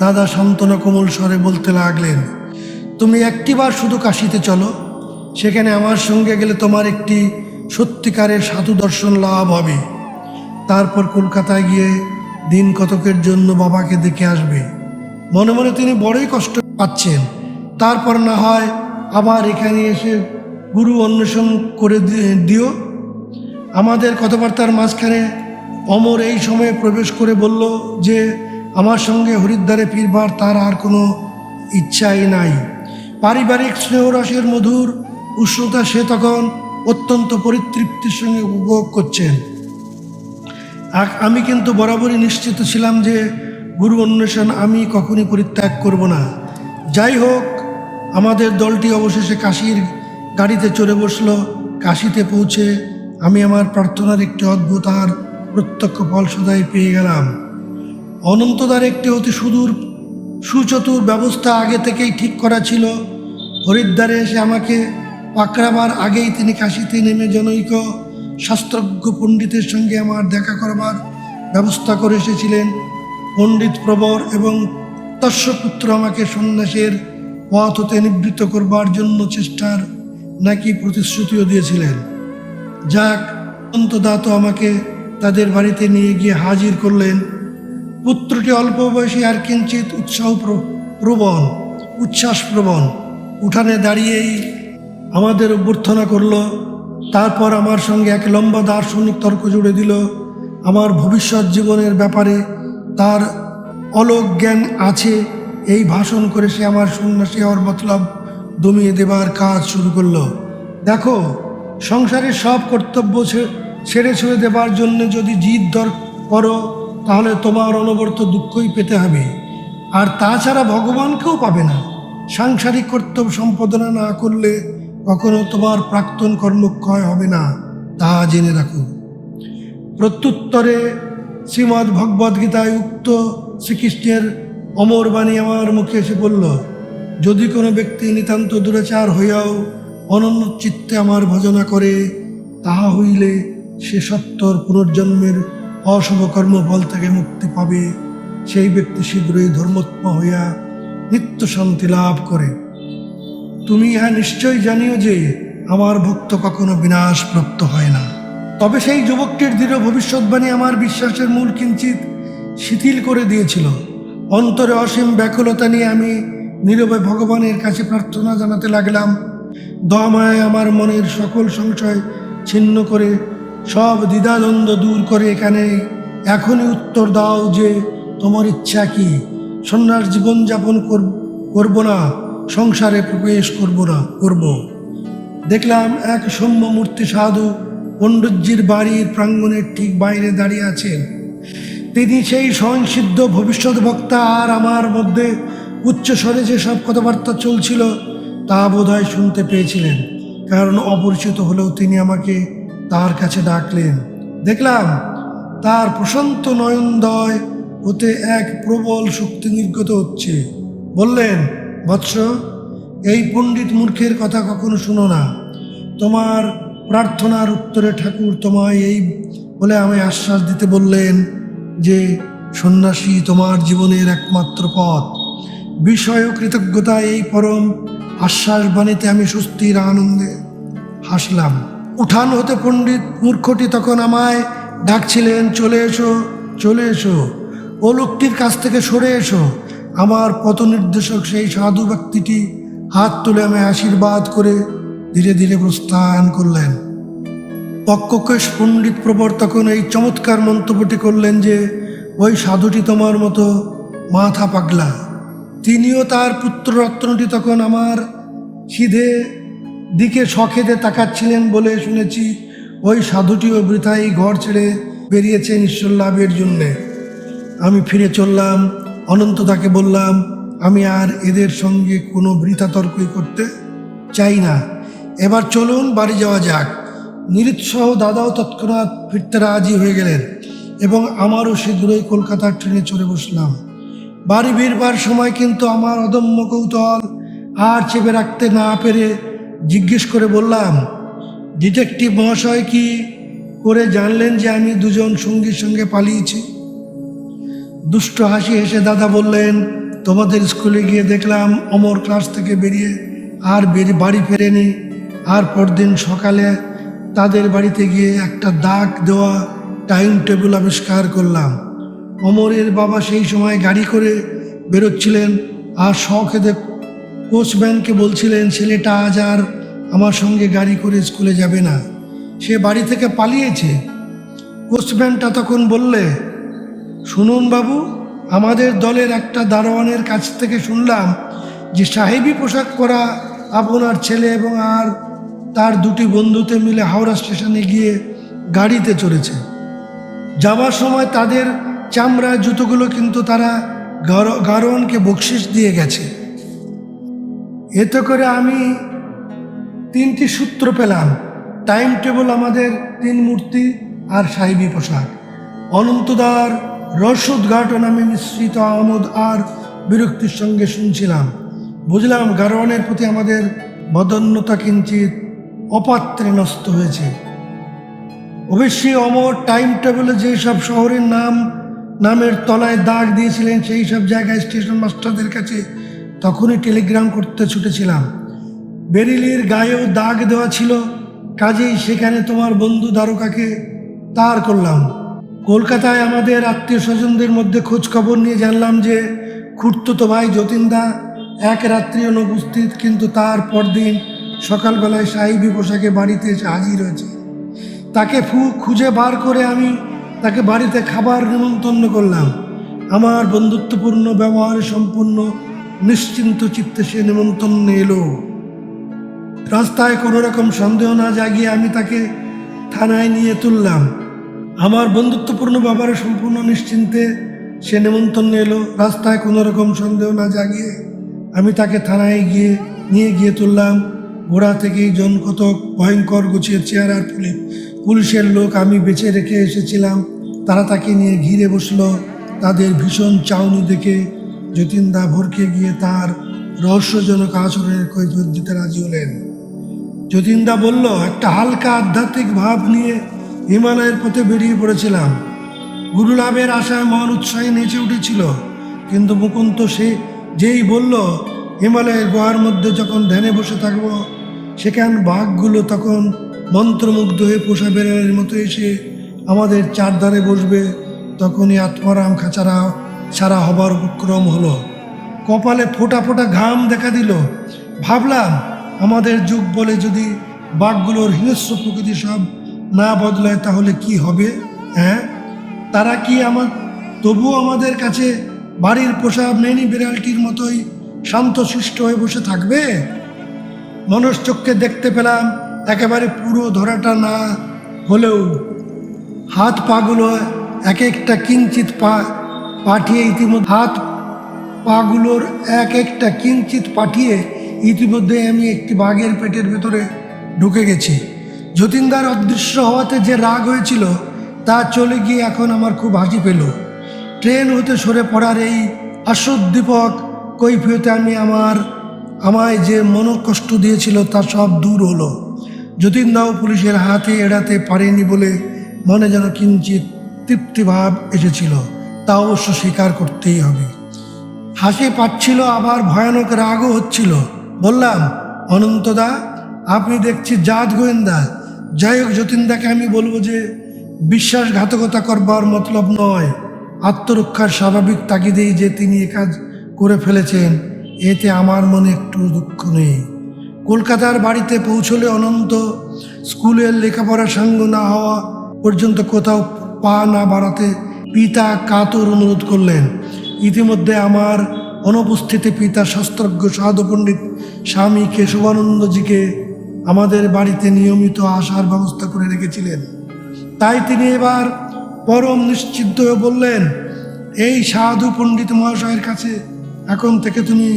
দাদা সান্ত্বনা কোমল স্বরে বলতে লাগলেন। তুমি একটিবার শুধু কাশিতে চলো, সেখানে আমার সঙ্গে গেলে তোমার একটি সত্যিকারের সাধু দর্শন লাভ হবে। তারপর কলকাতায় গিয়ে দিন কতকের জন্য বাবাকে দেখে আসবে। মনে মনে তিনি বড়ই কষ্ট পাচ্ছেন। তারপর না হয় আবার এখানে এসে গুরু অন্বেষণ করে দিও। আমাদের কথাবার্তার মাঝখানে অমর এই সময়ে প্রবেশ করে বলল যে আমার সঙ্গে হরিদ্বারে ফিরবার তার আর কোনো ইচ্ছাই নাই। পারিবারিক স্নেহরসের মধুর উষ্ণতা সে তখন অত্যন্ত পরিতৃপ্তির সঙ্গে উপভোগ করছেন। আমি কিন্তু বরাবরই নিশ্চিত ছিলাম যে গুরু অন্বেষণ আমি কখনই পরিত্যাগ করব না। যাই হোক, আমাদের দলটি অবশেষে কাশীর গাড়িতে চড়ে বসল। কাশীতে পৌঁছে আমি আমার প্রার্থনার একটি অদ্ভুত আর প্রত্যক্ষ ফল সদাই পেয়ে গেলাম। অনন্তদার একটি অতি সুচতুর ব্যবস্থা আগে থেকেই ঠিক করা ছিল। হরিদ্বারে এসে আমাকে পাকড়াবার আগেই তিনি কাশীতে নেমে জনৈক শাস্ত্রজ্ঞ পণ্ডিতের সঙ্গে আমার দেখা করবার ব্যবস্থা করে এসেছিলেন। পণ্ডিত প্রবর এবং তস্যপুত্র আমাকে সন্ন্যাসের পথ হতে নিবৃত্ত করবার জন্য চেষ্টার নাকি প্রতিশ্রুতিও দিয়েছিলেন। যাক, অনন্তদা তো আমাকে তাদের বাড়িতে নিয়ে গিয়ে হাজির করলেন। পুত্রটি অল্প বয়সী আর কিঞ্চিত উচ্ছ্বাসপ্রবণ উঠানে দাঁড়িয়েই আমাদের অভ্যর্থনা করল। তারপর আমার সঙ্গে এক লম্বা দার্শনিক তর্ক জুড়ে দিল। আমার ভবিষ্যৎ জীবনের ব্যাপারে তার অলোক জ্ঞান আছে এই ভাষণ করে সে আমার সন্ন্যাসী হওয়ার মতলব দমিয়ে দেবার কাজ শুরু করলো। দেখো, সংসারের সব কর্তব্য ছেড়ে ছুড়ে দেবার জন্য যদি জিদ করো, তাহলে তোমার অনবরত দুঃখই পেতে হবে, আর তাছাড়া ভগবানকেও পাবে না। সাংসারিক কর্তব্য সম্পাদনা না করলে কখনো তোমার প্রাক্তন কর্মক্ষয় হবে না, তা জেনে রাখো। প্রত্যুত্তরে শ্রীমদ্ ভগবদ্গীতায় উক্ত শ্রীকৃষ্ণের অমর বাণী আমার মুখে এসে পড়ল। যদি কোনো ব্যক্তি নিতান্ত দুরাচার হইয়াও অনন্য চিত্তে আমার ভজনা করে, তাহা হইলে সে সত্তর পুনর্জন্মের অশুভ কর্মফল থেকে মুক্তি পাবে। সেই ব্যক্তি শীঘ্রই ধর্মোত্তম হইয়া নিত্য শান্তি লাভ করে। তুমি ইহা নিশ্চয় জানিও যে আমার ভক্ত কখনো বিনাশপ্রাপ্ত হয় না। তবে সেই যুবকটির দৃঢ় ভবিষ্যৎবাণী আমার বিশ্বাসের মূল কিঞ্চিত শিথিল করে দিয়েছিল। অন্তরে অসীম ব্যাকুলতা নিয়ে আমি নীরবে ভগবানের কাছে প্রার্থনা জানাতে লাগলাম। দয়াময় আমার মনের সকল সংশয় ছিন্ন করে, সব দ্বিধাদ্বন্দ্ব দূর করে এখনই উত্তর দাও যে তোমার ইচ্ছা কি। সন্ন্যাস জীবনযাপন করব না, সংসারে প্রবেশ করব। দেখলাম এক সৌম্য মূর্তি সাধু পণ্ডিতজির বাড়ির প্রাঙ্গণের ঠিক বাইরে দাঁড়িয়ে আছেন। তিনি সেই স্বয়ংসিদ্ধ ভবিষ্যৎ বক্তা, আর আমার মধ্যে উচ্চস্বরে যে সব কথাবার্তা চলছিল তা বোধহয় শুনতে পেয়েছিলেন, কারণ অপরিচিত হলেও তিনি আমাকে তার কাছে ডাকলেন। দেখলাম তার প্রশান্ত নয়নদয় হতে এক প্রবল শক্তি নির্গত হচ্ছে। বললেন, বৎস, এই পণ্ডিত মূর্খের কথা কখনো শুনো না। তোমার প্রার্থনার উত্তরে ঠাকুর তোমায় এই বলে আমায় আশ্বাস দিতে বললেন যে সন্ন্যাসী তোমার জীবনের একমাত্র পথ। বিষয় কৃতজ্ঞতা এই পরম আশ্বাস বাণীতে আমি স্বস্তির আনন্দে হাসলাম। উঠান হতে পণ্ডিত মূর্খটি তখন আমায় ডাকছিলেন, চলে এসো, চলে এসো, ও লোকটির কাছ থেকে সরে এসো। আমার পথ নির্দেশক সেই সাধু ব্যক্তিটি হাত তুলে আমায় আশীর্বাদ করে ধীরে ধীরে প্রস্থান করলেন। পক্ষকেশ পণ্ডিত প্রবর তখন এই চমৎকার মন্তব্যটি করলেন যে ওই সাধুটি তোমার মতো মাথা পাগলা। তিনিও তার পুত্ররত্নটি তখন আমার খিদে দিকে সখেদে তাকাচ্ছিলেন বলে শুনেছি। ওই সাধুটিও বৃথাই ঘর ছেড়ে বেরিয়েছেন ঈশ্বর লাভের জন্যে। আমি ফিরে চললাম। অনন্ত তাকে বললাম, আমি আর এদের সঙ্গে কোনো বৃথা তর্কই করতে চাই না, এবার চলুন বাড়ি যাওয়া যাক। নিরুৎসাহ দাদাও তৎক্ষণাৎ ফিরতে রাজি হয়ে গেলেন এবং আমারও শীঘ্রই কলকাতার ট্রেনে চড়ে বসলাম। বাড়ি ফিরবার সময় কিন্তু আমার অদম্য কৌতূহল আর চেপে রাখতে না পেরে জিজ্ঞেস করে বললাম, ডিটেকটিভ মহাশয় কি করে জানলেন যে আমি দুজন সঙ্গীর সঙ্গে পালিয়েছি? দুষ্ট হাসি হেসে দাদা বললেন, তোমাদের স্কুলে গিয়ে দেখলাম অমর ক্লাস থেকে বেরিয়ে আর বাড়ি ফেরেনি। আর পরদিন সকালে তাদের বাড়িতে গিয়ে একটা দাগ দেওয়া টাইম টেবিল আবিষ্কার করলাম। অমরের বাবা সেই সময় গাড়ি করে বেরোচ্ছিলেন আর শখেদে কোচম্যানকে বলছিলেন, ছেলেটা আজ আর আমার সঙ্গে গাড়ি করে স্কুলে যাবে না, সে বাড়ি থেকে পালিয়েছে। কোচম্যানটা তখন বললে, শুনুন বাবু, আমাদের দলের একটা দারোয়ানের কাছ থেকে শুনলাম যে সাহেবি পোশাক পরা আপনার ছেলে এবং আর তার দুটি বন্ধুতে মিলে হাওড়া স্টেশনে গিয়ে গাড়িতে চড়েছে। যাবার সময় তাদের চামড়ার জুতোগুলো কিন্তু তারা গারোয়ানকে বকশিস দিয়ে গেছে। এতে করে আমি 3টি সূত্র পেলাম, টাইম টেবিল, আমাদের 3 মূর্তি আর সাহেবি পোশাক। অনন্তদার রহস্যোদ্ঘাটন আমি মিশ্রিত আমোদ আর বিরক্তির সঙ্গে শুনছিলাম। বুঝলাম গারোয়ানের প্রতি আমাদের বদান্যতা কিঞ্চিত অপাত্রে নষ্ট হয়েছে। অবশ্যই অমর টাইম টেবিলে যেসব শহরের নামের তলায় দাগ দিয়েছিলেন সেই সব জায়গায় স্টেশন মাস্টারদের কাছে তখনই টেলিগ্রাম করতে ছুটেছিলাম। বেরিলির গায়েও দাগ দেওয়া ছিল, কাজেই সেখানে তোমার বন্ধু দ্বারকাকে তার করলাম। কলকাতায় আমাদের আত্মীয় স্বজনদের মধ্যে খোঁজ খবর নিয়ে জানলাম যে খুড়তুতো ভাই যতীনদা এক রাত্রি অনুপস্থিত, কিন্তু তার পরদিন সকালবেলায় সাহেবি পোশাকে বাড়িতে এসে হাজির হয়েছে। তাকে খুঁজে বার করে আমি তাকে বাড়িতে খাবার নিমন্ত্রণ করলাম। আমার বন্ধুত্বপূর্ণ ব্যবহারে সম্পূর্ণ নিশ্চিন্ত চিত্তে সে নিমন্ত্রণ এলো। রাস্তায় কোনো রকম সন্দেহ না জাগিয়ে আমি তাকে থানায় নিয়ে তুললাম। আমার বন্ধুত্বপূর্ণ ব্যবহারে সম্পূর্ণ নিশ্চিন্তে সে নিমন্ত্রণ এলো। রাস্তায় কোনো রকম সন্দেহ না জাগিয়ে আমি তাকে থানায় নিয়ে গিয়ে তুললাম। ঘোড়া থেকেই জনকতক ভয়ঙ্কর গুছিয়ে চেহারার পুলিশের লোক আমি বেঁচে রেখে এসেছিলাম, তারা তাকে নিয়ে ঘিরে বসলো। তাদের ভীষণ চাউনি দেখে যতীনদা ভরকে গিয়ে তার রহস্যজনক আচরণের কৈফিয়ত দিতে রাজি হলেন। যতীনদা বলল, একটা হালকা আধ্যাত্মিক ভাব নিয়ে হিমালয়ের পথে বেরিয়ে পড়েছিলাম। গুরুলাভের আশায় মহান উৎসাহে নেচে উঠেছিল, কিন্তু মুকুন্দ সে যেই বলল হিমালয়ের গুহার মধ্যে যখন ধ্যানে বসে থাকবো, সেখান বাঘগুলো তখন মন্ত্রমুগ্ধ হয়ে পোষা বেড়ালের মতো এসে আমাদের চারধারে বসবে, তখনই আত্মারাম খাঁচারা ছাড়া হবার উপক্রম হলো। কপালে ফোঁটা ফোঁটা ঘাম দেখা দিল। ভাবলাম, আমাদের যুগ বলে যদি বাঘগুলোর হিংস্র প্রকৃতি সব না বদলায় তাহলে কি হবে? হ্যাঁ, তারা কি তবুও আমাদের কাছে বাড়ির পোষা মেনি বিড়ালটির মতোই শান্তশিষ্ট হয়ে বসে থাকবে? মনশ্চক্ষে দেখতে পেলাম একেবারে পুরো ধরাটা না হলেও হাত পাগুলো এক একটা কিঞ্চিত পাঠিয়ে ইতিমধ্যে আমি একটি বাঘের পেটের ভেতরে ঢুকে গেছি। যতীনদার অদৃশ্য হওয়াতে যে রাগ হয়েছিল তা চলে গিয়ে এখন আমার খুব হাসি পেল। ট্রেন হতে সরে পড়ার এই আস্বাদ্দীপক কৈফিয়তে আমায় যে মনোকষ্ট দিয়েছিল তা সব দূর হলো। যতীনদাও পুলিশের হাতে এড়াতে পারেনি বলে মনে যেন কিঞ্চিত তৃপ্তিভাব এসেছিল, তা অবশ্য স্বীকার করতেই হবে। হাসি পাচ্ছিল, আবার ভয়ানক রাগও হচ্ছিল। বললাম, অনন্তদা, আপনি দেখছি জাত গোয়েন্দা। যাই হোক, যতীনদাকে আমি বলবো যে বিশ্বাসঘাতকতা করবার মতলব নয়, আত্মরক্ষার স্বাভাবিক তাগিদেই যে তিনি এ কাজ করে ফেলেছেন, এতে আমার মনে একটু দুঃখ নেই। কলকাতার বাড়িতে পৌঁছলে অনন্ত স্কুলের লেখাপড়া সাঙ্গ না হওয়া পর্যন্ত কোথাও পা না বাড়াতে পিতা কাতর অনুরোধ করলেন। ইতিমধ্যে আমার অনুপস্থিতি পিতা শাস্ত্রজ্ঞ সাধু পণ্ডিত স্বামী কেশবানন্দজিকে আমাদের বাড়িতে নিয়মিত আসার ব্যবস্থা করে রেখেছিলেন। তাই তিনি এবার পরম নিশ্চিন্ত হয়ে বললেন, এই সাধু পণ্ডিত মহাশয়ের কাছে এখন থেকে তুমি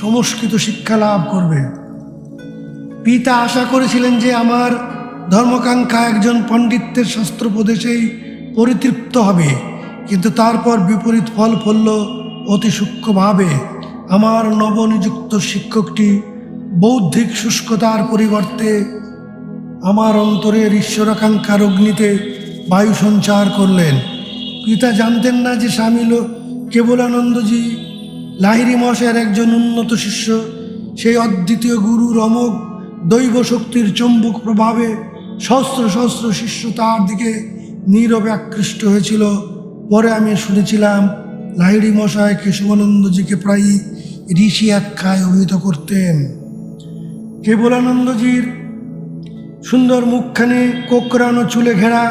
সংস্কৃত শিক্ষা লাভ করবে। পিতা আশা করেছিলেন যে আমার ধর্মকাঙ্ক্ষা একজন পণ্ডিতের শাস্ত্রোপদেশেই পরিতৃপ্ত হবে, কিন্তু তারপর বিপরীত ফল ফলল অতি সূক্ষ্মভাবে। আমার নবনিযুক্ত শিক্ষকটি বৌদ্ধিক শুষ্কতার পরিবর্তে আমার অন্তরের ঈশ্বরাকাঙ্ক্ষার অগ্নিতে বায়ু সঞ্চার করলেন। পিতা জানতেন না যে স্বামী কেবলানন্দজি লাহিড়ী মহাশয়ের একজন উন্নত শিষ্য। সেই অদ্বিতীয় গুরুর অমোঘ দৈব শক্তির চম্বুক প্রভাবে সহস্র সহস্র শিষ্য তার দিকে নীরবে আকৃষ্ট হয়েছিল। পরে আমি শুনেছিলাম লাহিড়ী মশাই কেশবানন্দজিকে প্রায়ই ঋষি আখ্যায় অভিহিত করতেন। কেবলানন্দজির সুন্দর মুখখানে কোকড়ানো চুলে ঘেরা,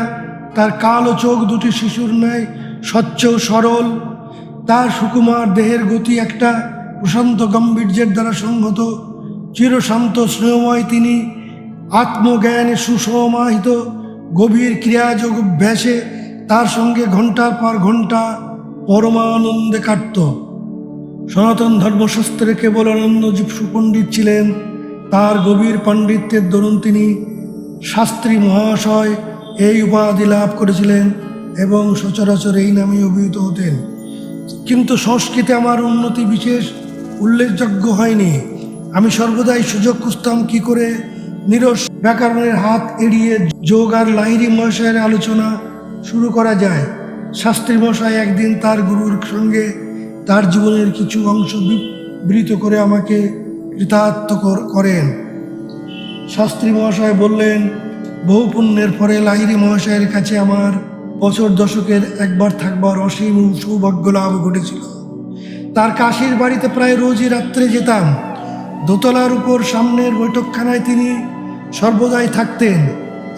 তার কালো চোখ দুটি শিশুর ন্যায় স্বচ্ছ সরল, তার সুকুমার দেহের গতি একটা প্রশান্ত গাম্ভীর্যের দ্বারা সংহত। চিরশান্ত স্নেহময় তিনি আত্মজ্ঞানে সুসমাহিত, গভীর ক্রিয়াযোগ অভ্যাসে তার সঙ্গে ঘণ্টার পর ঘণ্টা পরমানন্দে কাটত। সনাতন ধর্মশাস্ত্রে কেবলানন্দজি সুপণ্ডিত ছিলেন। তার গভীর পাণ্ডিত্যের দরুন তিনি শাস্ত্রী মহাশয় এই উপাধি লাভ করেছিলেন এবং সচরাচর এই নামে অভিহিত হতেন। কিন্তু সংস্কৃতে আমার উন্নতি বিশেষ উল্লেখযোগ্য হয়নি। আমি সর্বদাই সুযোগ খুঁজতাম কি করে নিরস ব্যাকরণের হাত এড়িয়ে যোগ আর লাহিড়ী মহাশয়ের আলোচনা শুরু করা যায়। শাস্ত্রী মশাই একদিন তার গুরুর সঙ্গে তার জীবনের কিছু অংশ বিবৃত করে আমাকে কৃতার্থ করেন। শাস্ত্রী মহাশয় বললেন, বহু পুণ্যের পরে লাহিড়ী মহাশয়ের কাছে আমার বছর দশকের একবার থাকবার অসীম সৌভাগ্য লাভ ঘটেছিল। তার কাশীর বাড়িতে প্রায় রোজই রাত্রে যেতাম। দোতলার উপর সামনের বৈঠকখানায় তিনি সর্বদাই থাকতেন।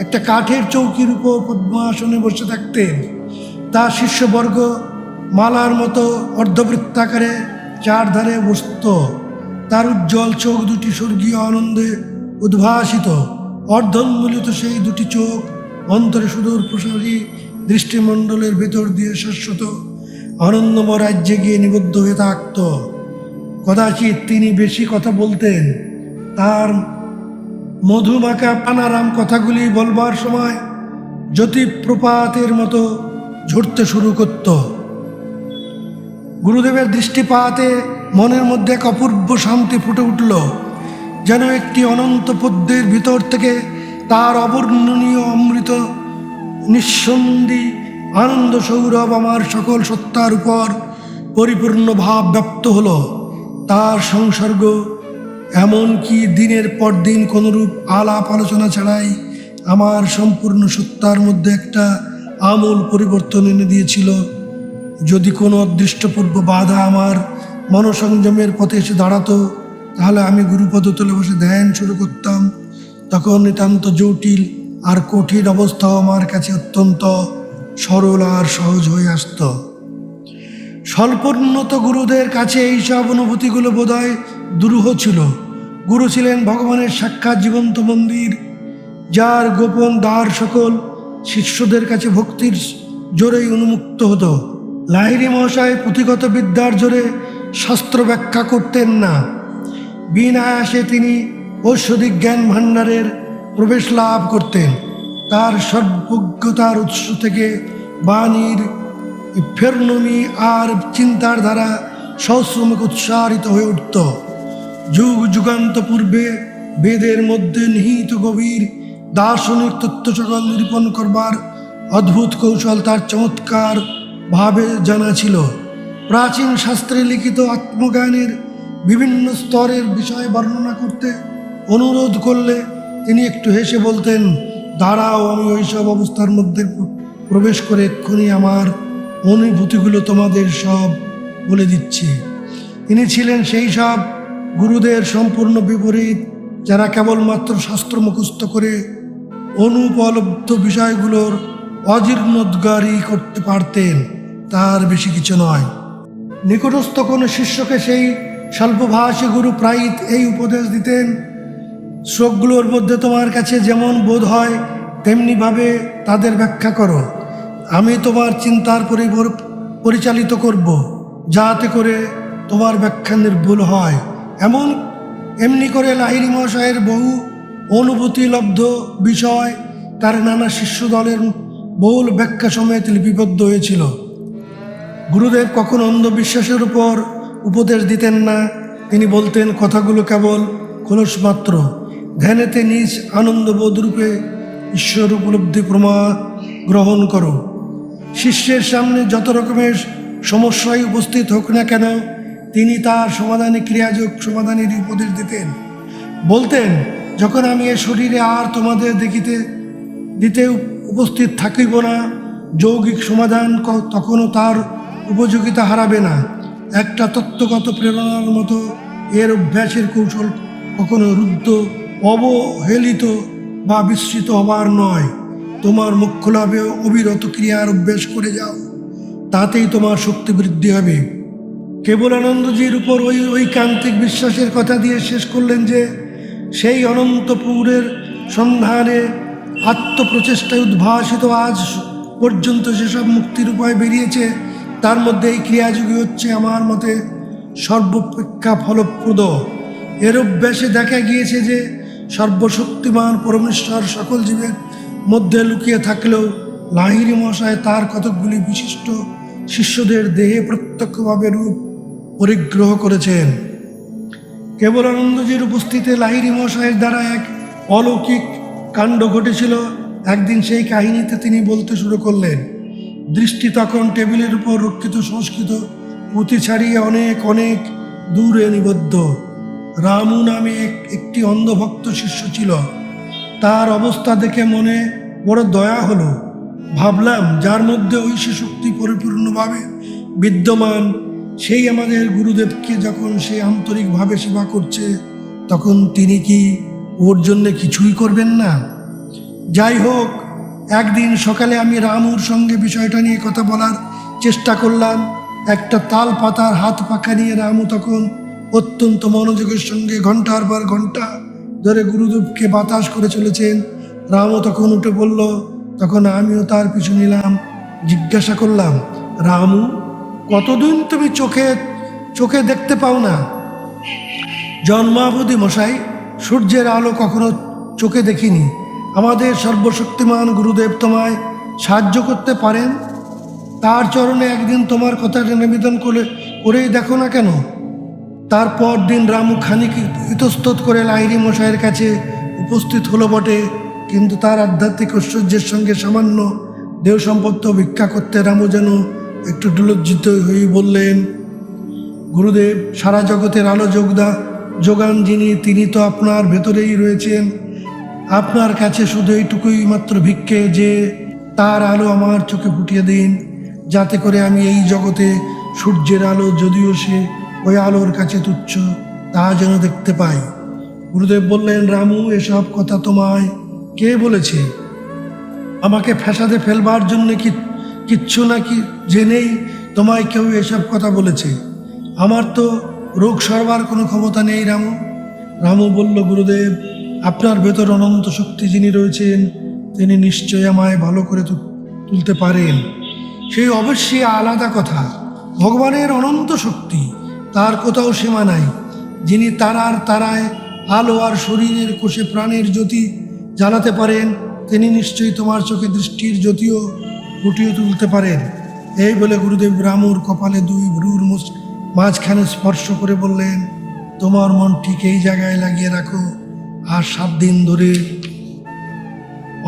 একটা কাঠের চৌকির উপর পদ্মাসনে বসে থাকতেন। তার শিষ্যবর্গ মালার মতো অর্ধবৃত্তাকারে চারধারে বসত। তার উজ্জ্বল চোখ দুটি স্বর্গীয় আনন্দে উদ্ভাসিত। অর্ধোন্মূলিত সেই দুটি চোখ অন্তরে সুদূর প্রসারী দৃষ্টিমণ্ডলের ভেতর দিয়ে শাশ্বত আনন্দময় রাজ্যে গিয়ে নিবদ্ধ হয়ে থাকত। কদাচিৎ তিনি বেশি কথা বলতেন। তার মধুমাখা পানারাম কথাগুলি বলবার সময় জ্যোতিপ্রপাতের মতো ঝরতে শুরু করত। গুরুদেবের দৃষ্টিপাতে মনের মধ্যে এক অপূর্ব শান্তি ফুটে উঠল, যেন একটি অনন্ত পদ্মের ভিতর থেকে তার অবর্ণনীয় অমৃত নিঃসন্দি আনন্দ সৌরভ আমার সকল সত্তার উপর পরিপূর্ণ ভাব ব্যক্ত হলো। তার সংসর্গ এমনকি দিনের পর দিন কোনরূপ আলাপ আলোচনা ছাড়াই আমার সম্পূর্ণ সত্তার মধ্যে একটা আমূল পরিবর্তন এনে দিয়েছিল। যদি কোনো অদৃষ্টপূর্ব বাধা আমার মনসংযমের পথে এসে দাঁড়াতো, তাহলে আমি গুরুপদতলে বসে ধ্যান শুরু করতাম। তখন নিতান্ত জটিল আর কঠিন অবস্থাও আমার কাছে অত্যন্ত সরল আর সহজ হয়ে আসত। স্বল্পোন্নত গুরুদের কাছে এইসব অনুভূতিগুলো বোধহয় দুরূহ ছিল। গুরু ছিলেন ভগবানের সাক্ষাৎ জীবন্ত মন্দির, যার গোপন দ্বার সকল শিষ্যদের কাছে ভক্তির জোরেই উন্মুক্ত হতো। লাহিড়ী মহাশয় পুঁথিগত বিদ্যার জোরে শাস্ত্র ব্যাখ্যা করতেন না। বিনায়াসে তিনি ঐশ্বরিক জ্ঞান ভাণ্ডারের প্রবেশ লাভ করতেন। তার সর্বজ্ঞতার উৎস থেকে বাণীর ফেরনমি আর চিন্তার দ্বারা সহস্রমুখ উৎসারিত হয়ে উঠত। যুগ যুগান্ত পূর্বে বেদের মধ্যে নিহিত গভীর দার্শনিক তত্ত্ব সকল নিরূপণ করবার অদ্ভুত কৌশল তার চমৎকার ভাবে জানা ছিল। প্রাচীন শাস্ত্রে লিখিত আত্মজ্ঞানের বিভিন্ন স্তরের বিষয় বর্ণনা করতে অনুরোধ করলে তিনি একটু হেসে বলতেন, দাঁড়াও, আমি ওইসব অবস্থার মধ্যে প্রবেশ করে এক্ষুনি আমার অনুভূতিগুলো তোমাদের সব বলে দিচ্ছি। তিনি ছিলেন সেই সব গুরুদের সম্পূর্ণ বিপরীত, যারা কেবলমাত্র শাস্ত্র মুখস্থ করে অনুপলব্ধ বিষয়গুলোর অজীর্ণোদ্গারই করতে পারতেন, তার বেশি কিছু নয়। নিকটস্থ কোনো শিষ্যকে সেই স্বল্পভাষী গুরু প্রায়ই এই উপদেশ দিতেন, শ্লোকগুলোর মধ্যে তোমার কাছে যেমন বোধ হয় তেমনিভাবে তাদের ব্যাখ্যা করো। আমি তোমার চিন্তার পরিচালিত করব, যাতে করে তোমার ব্যাখ্যা নির্ভুল হয়। এমনি করে লাহিড়ী মহাশয়ের বহু অনুভূতিলব্ধ বিষয় তার নানা শিষ্য দলের বহুল ব্যাখ্যা সমেত লিপিবদ্ধ হয়েছিল। গুরুদেব কখনো অন্ধবিশ্বাসের উপর উপদেশ দিতেন না। তিনি বলতেন, কথাগুলো কেবল খোলস মাত্র, ধ্যানেতে নিজ আনন্দবোধ রূপে ঈশ্বর উপলব্ধি গ্রহণ করো। শিষ্যের সামনে যত রকমের সমস্যাই উপস্থিত হোক না কেন, তিনি তার সমাধানে ক্রিয়াযোগ সমাধানের উপদেশ দিতেন। বলতেন, যখন আমি এ শরীরে আর তোমাদের দিতে উপস্থিত থাকিব না, যৌগিক সমাধান তখনও তার উপযোগিতা হারাবে না। একটা তত্ত্বগত প্রেরণার মতো এর অভ্যাসের কৌশল কখনো রুদ্ধ, অবহেলিত বা বিস্মৃত হবার নয়। তোমার মোক্ষ লাভে অবিরত ক্রিয়ার অভ্যাস করে যাও, তাতেই তোমার শক্তি বৃদ্ধি হবে। কেবলানন্দজির উপর ওই ঐকান্তিক বিশ্বাসের কথা দিয়ে শেষ করলেন যে, সেই অনন্তপুরের সন্ধানে আত্মপ্রচেষ্টায় উদ্ভাসিত আজ পর্যন্ত যেসব মুক্তির উপায় বেরিয়েছে, তার মধ্যে এই ক্রিয়াযোগী হচ্ছে আমার মতে সর্বাপেক্ষা ফলপ্রদ। এর অভ্যাসে দেখা গিয়েছে যে, সর্বশক্তিমান পরমেশ্বর সকল জীবের মধ্যে লুকিয়ে থাকলেও লাহিড়ী মহাশয় তার কতকগুলি বিশিষ্ট শিষ্যদের দেহে প্রত্যক্ষভাবে রূপ পরিগ্রহ করেছেন। কেবলানন্দজির উপস্থিতিতে লাহিড়ী মহাশয়ের দ্বারা এক অলৌকিক কাণ্ড ঘটেছিল। একদিন সেই কাহিনীতে তিনি বলতে শুরু করলেন। দৃষ্টি তখন টেবিলের উপর রক্ষিত সংস্কৃত পুঁথি ছাড়িয়ে অনেক অনেক দূরে নিবদ্ধ। রামু নামে একটি অন্ধভক্ত শিষ্য ছিল। তার অবস্থা দেখে মনে বড় দয়া হলো। ভাবলাম, যার মধ্যে ঐশী শক্তি পরিপূর্ণভাবে বিদ্যমান, সেই আমাদের গুরুদেবকে যখন সে আন্তরিকভাবে সেবা করছে, তখন তিনি কি ওর জন্যে কিছুই করবেন না? যাই হোক, একদিন সকালে আমি রামুর সঙ্গে বিষয়টা নিয়ে কথা বলার চেষ্টা করলাম। একটা তাল পাতার হাত পাখা নিয়ে রামু তখন অত্যন্ত মনোযোগের সঙ্গে ঘন্টার পর ঘন্টা ধরে গুরুদেবকে বাতাস করে চলেছেন। রামু তখন উঠে পড়ল। তখন আমিও তার পিছু নিলাম। জিজ্ঞাসা করলাম, রামু, কতদিন তুমি চোখে দেখতে পাও না? জন্মাবধি মশাই, সূর্যের আলো কখনো চোখে দেখিনি। আমাদের সর্বশক্তিমান গুরুদেব তোমায় সাহায্য করতে পারেন। তার চরণে একদিন তোমার কথাটা নিবেদন করেই দেখো না কেন? তারপর দিন রামু খানিক ইতস্তত করে লাহিড়ী মশাইয়ের কাছে উপস্থিত হলো বটে, কিন্তু তার আধ্যাত্মিক ঐশ্বর্যের সঙ্গে সামান্য দেহ সম্পত্তি ভিক্ষা করতে রামু যেন একটু লজ্জিত হয়ে বললেন, গুরুদেব, সারা জগতের আলো যোগান যিনি, তিনি তো আপনার ভেতরেই রয়েছেন। আপনার কাছে শুধু এইটুকুই মাত্র ভিক্ষে যে তার আলো আমার চোখে ফুটিয়ে দিন, যাতে করে আমি এই জগতে সূর্যের আলো, যদিও সে ওই আলোর কাছে তুচ্ছ, তা যেন দেখতে পাই। গুরুদেব বললেন, রামু, এসব কথা তোমায় কে বলেছে? আমাকে ফ্যাসাদে ফেলবার জন্য কিচ্ছু নাকি জেনেই তোমায় কেউ এসব কথা বলেছে? আমার তো রোগ সারবার কোনো ক্ষমতা নেই রামু। রামু বলল, গুরুদেব, আপনার ভেতর অনন্ত শক্তি যিনি রয়েছেন, তিনি নিশ্চয়ই আমায় ভালো করে তুলতে পারেন। সেই অবশ্যই আলাদা কথা। ভগবানের অনন্ত শক্তি, তার কোথাও সীমা নাই। যিনি তারায় আলো আর শরীরের কোষে প্রাণের জ্যোতি জ্বালাতে পারেন, তিনি নিশ্চয়ই তোমার চোখে দৃষ্টির জ্যোতিও ফুটিয়ে তুলতে পারেন। এই বলে গুরুদেব রামুর কপালে দুই ভ্রুর মাঝখানে স্পর্শ করে বললেন, তোমার মন ঠিক এই জায়গায় লাগিয়ে রাখো, আর 7 দিন ধরে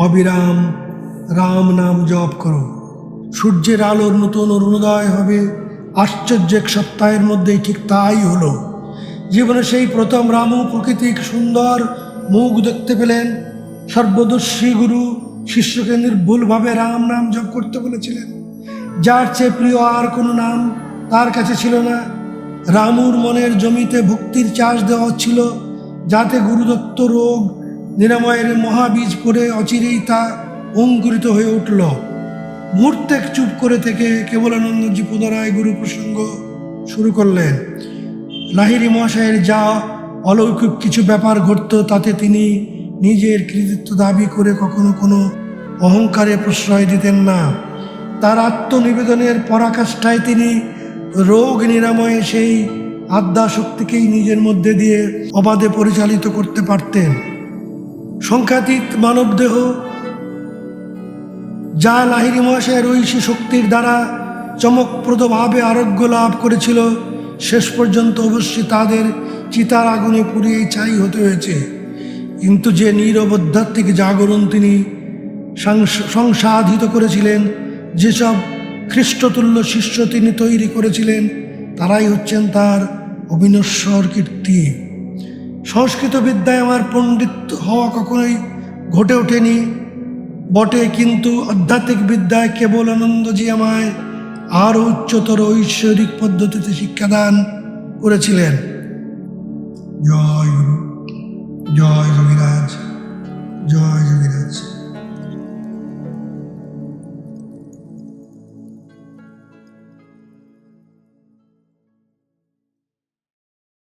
অবিরাম রাম নাম জপ করো। সূর্যের আলোর নতুন অরুণোদয় হবে। আশ্চর্য 1 সপ্তাহের মধ্যেই ঠিক তাই হলো। জীবনে সেই প্রথম রামু প্রকৃতিক সুন্দর মুখ দেখতে পেলেন। সর্বদর্শী গুরু শিষ্যকে নির্ভুলভাবে রাম নাম জপ করতে বলেছিলেন। যার চেয়ে প্রিয় আর কোনো নাম তার কাছে ছিল না। রামুর মনের জমিতে ভক্তির চাষ দেওয়া হচ্ছিল, যাতে গুরুদত্ত রোগ নিরাময়ের মহাবীজ পড়ে অচিরেই তা অঙ্কুরিত হয়ে উঠল। মুহূর্তে চুপ করে থেকে কেবলানন্দজি পুনরায় গুরু প্রসঙ্গ শুরু করলেন। লাহিড়ী মহাশয়ের যা অলৌকিক কিছু ব্যাপার ঘটত তাতে তিনি নিজের কৃতিত্ব দাবি করে কখনো কোনো অহংকারে প্রশ্রয় দিতেন না। তার আত্মনিবেদনের পরাকাষ্ঠায় তিনি রোগ নিরাময়ে সেই আদ্যাশক্তিকেই নিজের মধ্যে দিয়ে অবাধে পরিচালিত করতে পারতেন। সংখ্যাতীত মানবদেহ যা লাহিড়ী মহাশয়ের ঐশী শক্তির দ্বারা চমকপ্রদভাবে আরোগ্য লাভ করেছিল, শেষ পর্যন্ত অবশ্যই তাদের চিতার আগুনে পুড়িয়ে ছাই হতে হয়েছে। কিন্তু যে নীরব আধ্যাত্মিক জাগরণ তিনি সংসাধিত করেছিলেন, যেসব খ্রিস্টতুল্য শিষ্য তিনি তৈরি করেছিলেন, তারাই হচ্ছেন তার অবিনশ্বর কীর্তি। সংস্কৃত বিদ্যায় আমার পণ্ডিত হওয়া কখনোই ঘটে ওঠেনি বটে, কিন্তু আধ্যাত্মিক বিদ্যায় কেবল আনন্দজি আমায় আরও উচ্চতর ঐশ্বরিক পদ্ধতিতে শিক্ষাদান করেছিলেন। জয়